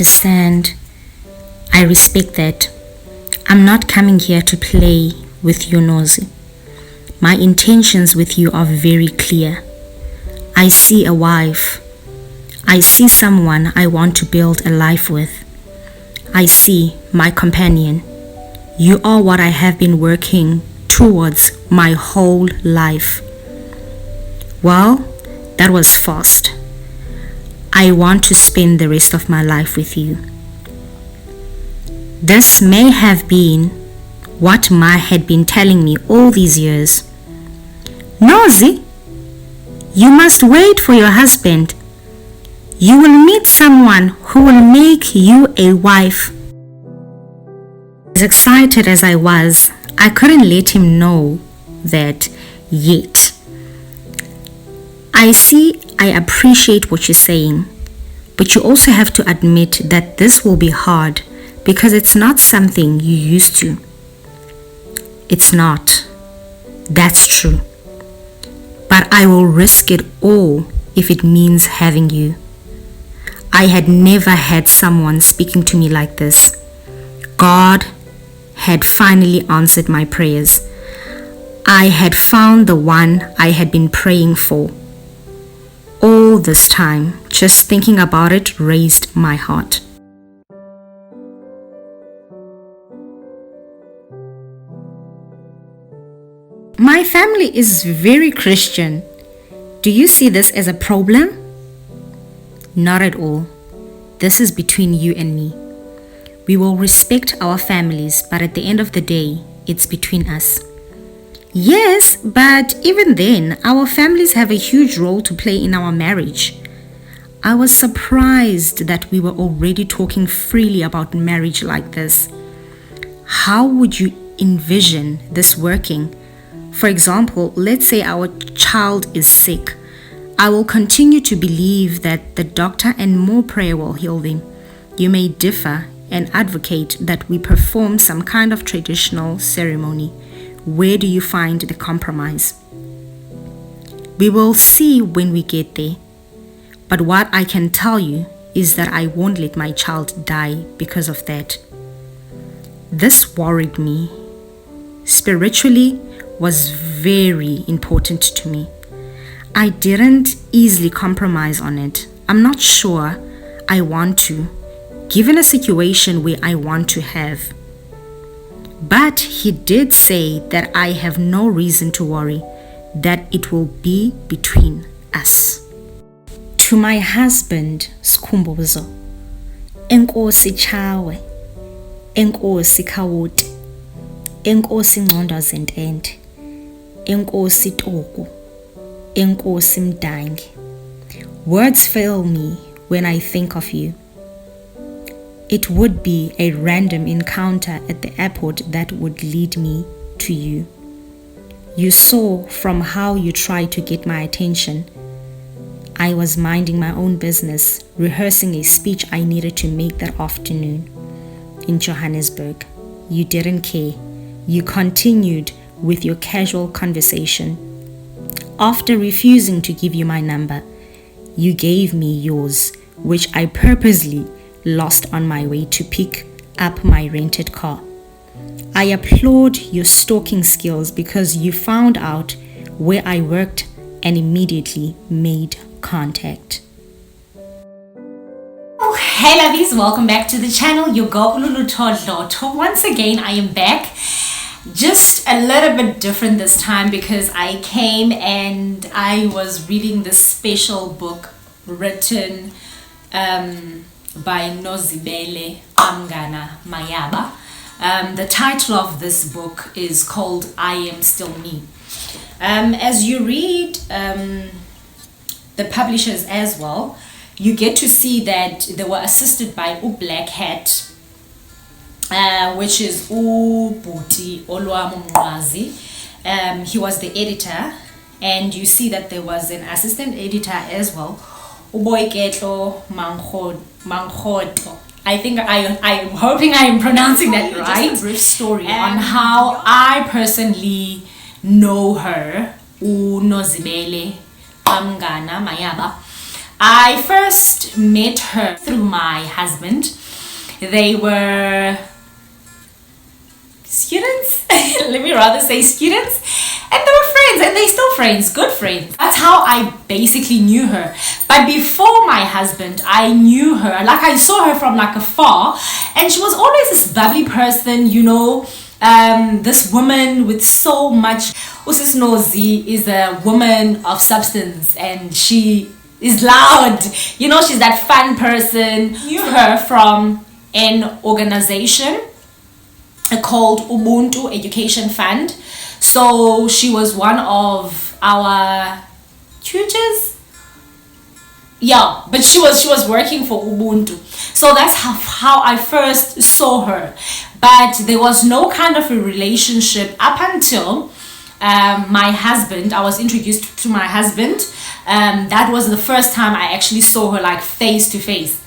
understand. I respect that. I'm not coming here to play with you, Nozi. My intentions with you are very clear. I see a wife. I see someone I want to build a life with. I see my companion. You are what I have been working towards my whole life. Well, that was fast. I want to spend the rest of my life with you. This may have been what Ma had been telling me all these years. Nozi, you must wait for your husband. You will meet someone who will make you a wife. As excited as I was, I couldn't let him know that yet. I appreciate what you're saying, but you also have to admit that this will be hard because it's not something you used to. It's not. That's true. But I will risk it all if it means having you. I had never had someone speaking to me like this. God had finally answered my prayers. I had found the one I had been praying for. All this time, just thinking about it raised my heart. My family is very Christian. Do you see this as a problem? Not at all. This is between you and me. We will respect our families, but at the end of the day, it's between us. Yes, but even then, our families have a huge role to play in our marriage. I was surprised that we were already talking freely about marriage like this. How would you envision this working? For example, let's say our child is sick. I will continue to believe that the doctor and more prayer will heal them. You may differ and advocate that we perform some kind of traditional ceremony. Where do you find the compromise? We will see when we get there. But what I can tell you is that I won't let my child die because of that. This worried me. Spiritually was very important to me. I didn't easily compromise on it. I'm not sure I want to, given a situation where I want to have. But he did say that I have no reason to worry, that it will be between us. To my husband, Skhumbuzo, Enkosi Chawe, Enkosi Kawuti, Enkosi Ngqondo Zentente, Enkosi Toku, Enkosi Mdangi. Words fail me when I think of you. It would be a random encounter at the airport that would lead me to you. You saw from how you tried to get my attention. I was minding my own business, rehearsing a speech I needed to make that afternoon in Johannesburg. You didn't care. You continued with your casual conversation. After refusing to give you my number, you gave me yours, which I purposely lost on my way to pick up my rented car. I applaud your stalking skills because you found out where I worked and immediately made contact. Oh, hey lovies, welcome back to the channel. Your girl Lulutho Dloto. Once again, I am back. Just a little bit different this time because I came and I was reading this special book written by Nozibele, Qamngana, Mayaba. The title of this book is called I Am Still Me. As you read the publishers as well, you get to see that they were assisted by Black Hat, which is Booty Olwam Mnqwazi. He was the editor, and you see that there was an assistant editor as well, Mnqwazi. I think I'm hoping I am pronouncing that right. Just a brief story on how I personally know her, Nozibele, Qamngana, Mayaba. I first met her through my husband. They were students, let me rather say students, and they were friends, and they're still friends, good friends. That's how I basically knew her. But before my husband, I knew her, like I saw her from like afar, and she was always this bubbly person, you know, this woman with so much. Usis Nozi is a woman of substance, and she is loud, you know, she's that fun person. Knew her from an organization called Ubuntu Education Fund. So she was one of our tutors. Yeah, but she was working for Ubuntu. So that's how I first saw her. But there was no kind of a relationship up until my husband. I was introduced to my husband. That was the first time I actually saw her like face to face.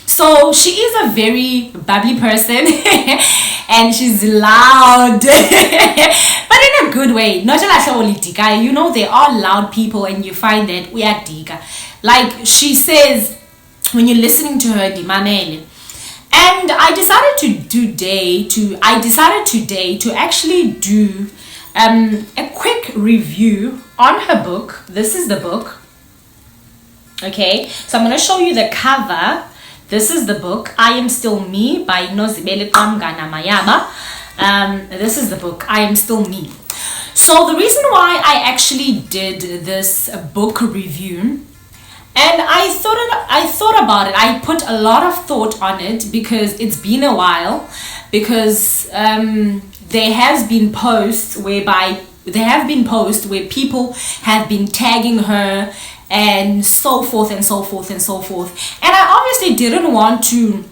So she is a very bubbly person and she's loud, but in a good way. Not like, you know, there are loud people and you find that we are diga. Like she says when you're listening to her, Dimanele. And I decided today to actually do a quick review on her book. This is the book. Okay, so I'm going to show you the cover. This is the book, I Am Still Me by Nozibele, Qamngana, Mayaba. This is the book, I Am Still Me. So the reason why I actually did this book review, and I thought about it, I put a lot of thought on it because it's been a while, because there has been posts where people have been tagging her and so forth and so forth and so forth. And I obviously didn't want to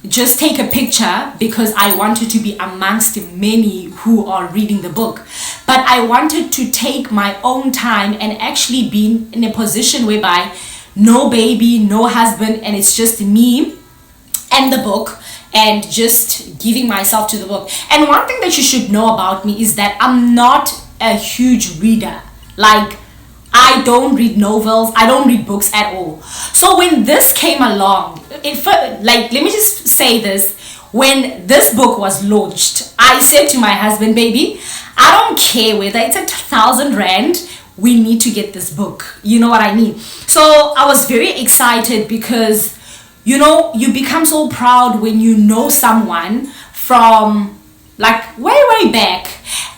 just take a picture because I wanted to be amongst many who are reading the book. But I wanted to take my own time and actually be in a position whereby no baby, no husband, and it's just me and the book, and just giving myself to the book. And one thing that you should know about me is that I'm not a huge reader. Like, I don't read novels, I don't read books at all. So when this came along, let me just say this. When this book was launched, I said to my husband, baby, I don't care whether it's 1,000 rand, we need to get this book. You know what I mean? So I was very excited because, you know, you become so proud when you know someone from like way back.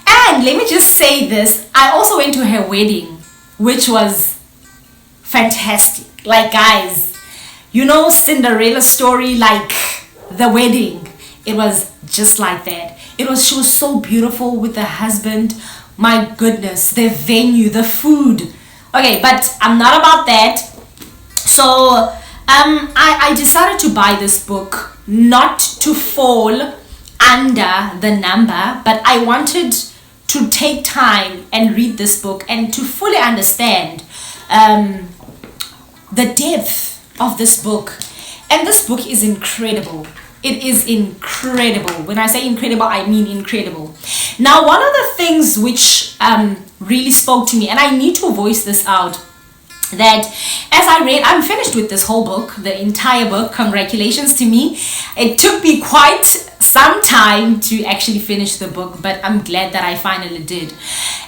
And let me just say this, I also went to her wedding, which was fantastic. Like, guys, you know, Cinderella story, like the wedding, it was just like that. She was so beautiful with the husband. My goodness, the venue, the food. Okay, but I'm not about that. So I decided to buy this book, not to fall under the number, but I wanted to take time and read this book and to fully understand the depth of this book. And this book is incredible. It is incredible. When I say incredible, I mean incredible. Now, one of the things which really spoke to me, and I need to voice this out, that as I read, I'm finished with this whole book, the entire book. Congratulations to me. It took me quite some time to actually finish the book, but I'm glad that I finally did.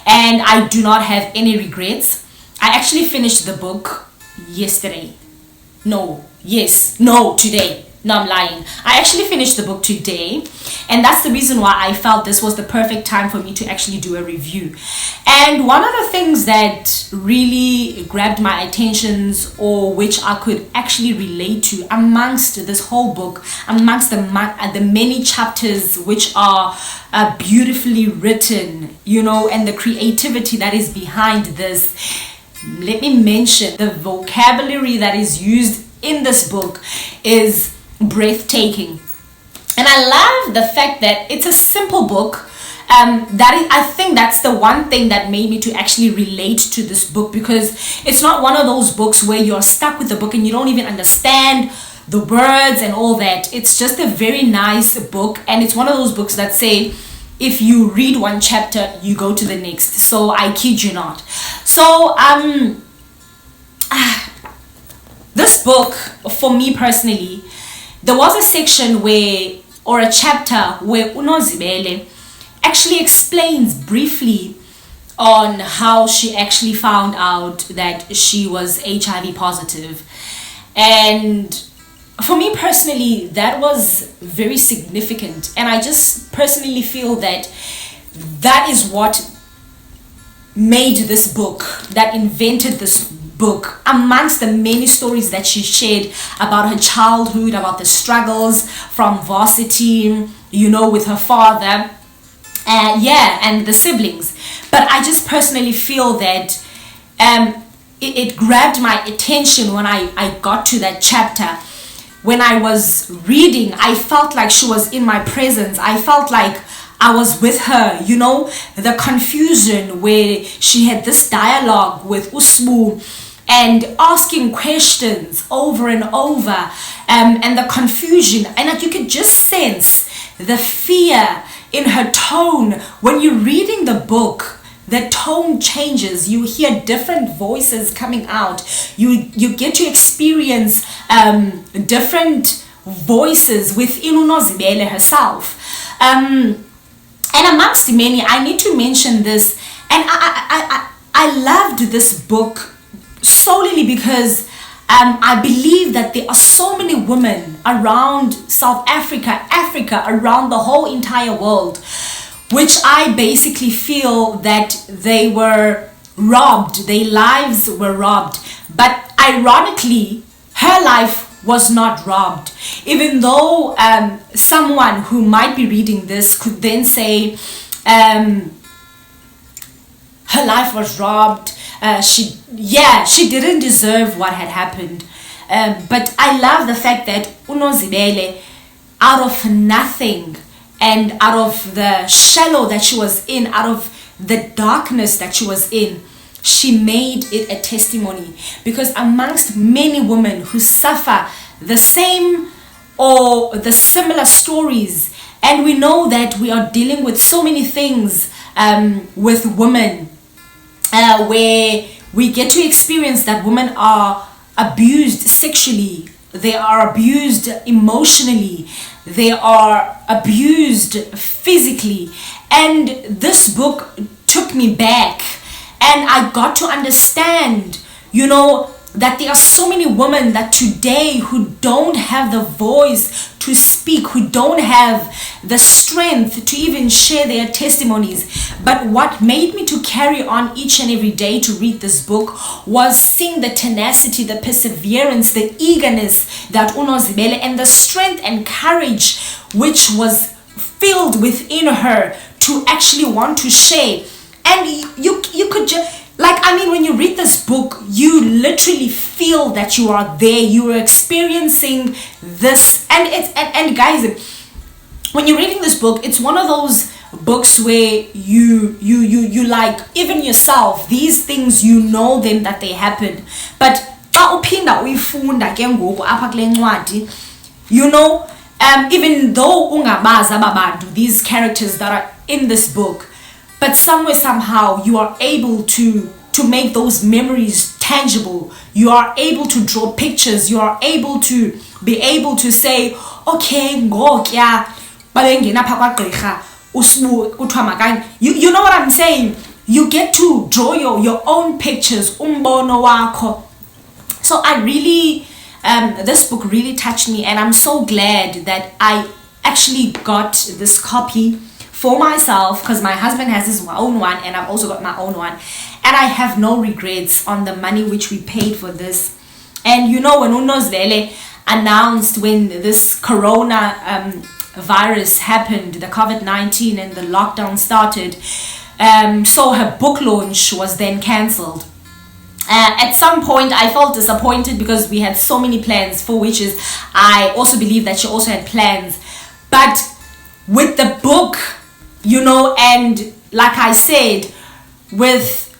And I do not have any regrets. I actually finished the book yesterday. Today. No, I'm lying. I actually finished the book today, and that's the reason why I felt this was the perfect time for me to actually do a review. And one of the things that really grabbed my attentions, or which I could actually relate to amongst this whole book, amongst the many chapters which are beautifully written, you know, and the creativity that is behind this. Let me mention the vocabulary that is used in this book is breathtaking. And I love the fact that it's a simple book. I think that's the one thing that made me to actually relate to this book, because it's not one of those books where you're stuck with the book and you don't even understand the words and all that. It's just a very nice book, and it's one of those books that say if you read one chapter you go to the next. So I kid you not. So this this book, for me personally, there was a section where, or a chapter where Nozibele actually explains briefly on how she actually found out that she was HIV positive. And for me personally, that was very significant. And I just personally feel that that is what made this book, that invented this book, amongst the many stories that she shared about her childhood, about the struggles from varsity, you know, with her father, and the siblings. But I just personally feel that it grabbed my attention when I got to that chapter. When I was reading, I felt like she was in my presence. I felt like I was with her, you know, the confusion where she had this dialogue with Usbu and asking questions over and over, and the confusion, and like you could just sense the fear in her tone. When you're reading the book, the tone changes. You hear different voices coming out. You get to experience different voices within Nozibele herself. And amongst many, I need to mention this, and I loved this book solely because I believe that there are so many women around South Africa, around the whole entire world, which I basically feel that they were robbed, their lives were robbed. But ironically, her life was not robbed. Even though someone who might be reading this could then say her life was robbed, she didn't deserve what had happened. But I love the fact that Nozibele, out of nothing, and out of the shallow that she was in, out of the darkness that she was in, she made it a testimony. Because amongst many women who suffer the same or the similar stories, and we know that we are dealing with so many things with women, where we get to experience that women are abused sexually, they are abused emotionally, they are abused physically. And this book took me back, and I got to understand, you know, that there are so many women that today who don't have the voice to speak, who don't have the strength to even share their testimonies. But what made me to carry on each and every day to read this book was seeing the tenacity, the perseverance, the eagerness that Nozibele, and the strength and courage which was filled within her to actually want to share. And you could just, like, I mean, when you read this book, you literally feel that you are there, you are experiencing this. And guys, when you're reading this book, it's one of those books where you like, even yourself, these things, you know them, that they happen. But you know, even though these characters that are in this book, but somewhere, somehow, you are able to make those memories tangible. You are able to draw pictures. You are able to say, okay, you know what I'm saying? You get to draw your own pictures. So I really, this book really touched me, and I'm so glad that I actually got this copy for myself, because my husband has his own one and I've also got my own one, and I have no regrets on the money which we paid for this. And you know, when Nozibele announced, when this corona virus happened, the COVID-19 and the lockdown started, so her book launch was then cancelled. At some point I felt disappointed because we had so many plans for witches. I also believe that she also had plans, but with the book, you know, and like I said, with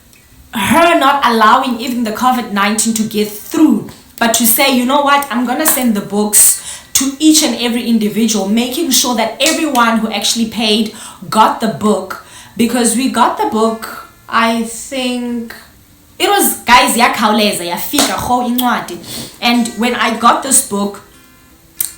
her not allowing even the COVID-19 to get through, but to say, you know what, I'm gonna send the books to each and every individual, making sure that everyone who actually paid got the book. Because we got the book, I think it was, guys, yakhawuleza yafika kho incwadi. And when I got this book,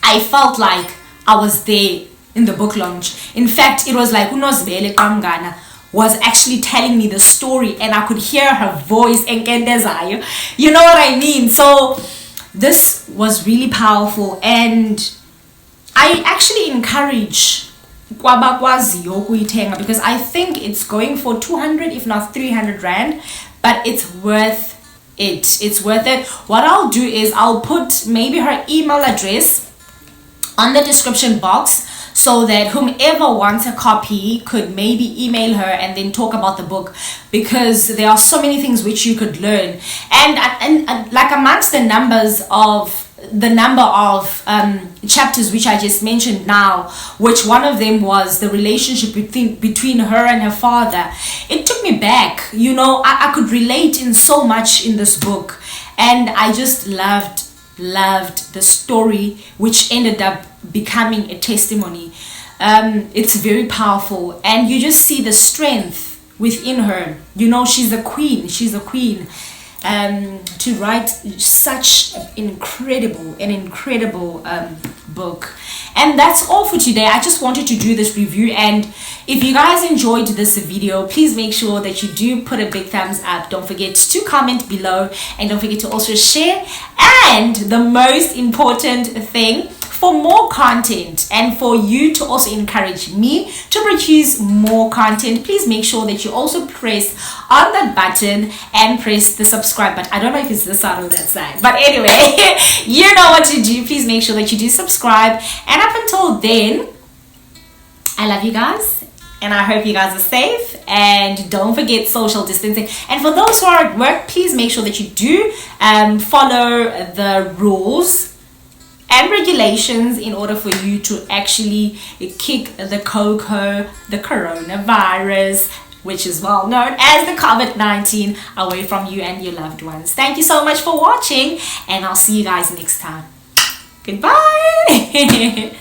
I felt like I was there in the book launch. In fact, it was like Nozibele Qamngana was actually telling me the story, and I could hear her voice, you know what I mean? So this was really powerful, and I actually encourage because I think it's going for 200 if not 300 rand, but it's worth it. It's worth it. What I'll do is I'll put maybe her email address on the description box, so that whomever wants a copy could maybe email her and then talk about the book, because there are so many things which you could learn. And like amongst the number of chapters which I just mentioned now, which one of them was the relationship between her and her father, it took me back. You know, I could relate in so much in this book, and I just loved the story, which ended up becoming a testimony. It's very powerful, and you just see the strength within her. You know, she's a queen to write such an incredible book. And that's all for today. I just wanted to do this review, and if you guys enjoyed this video, please make sure that you do put a big thumbs up. Don't forget to comment below, and don't forget to also share. And the most important thing, for more content and for you to also encourage me to produce more content, please make sure that you also press on that button and press the subscribe button. I don't know if it's this side or that side, but anyway, you know what to do. Please make sure that you do subscribe. And up until then, I love you guys, and I hope you guys are safe, and don't forget social distancing. And for those who are at work, please make sure that you do follow the rules and regulations in order for you to actually kick the coronavirus, which is well known as the COVID-19, away from you and your loved ones. Thank you so much for watching, and I'll see you guys next time. Goodbye.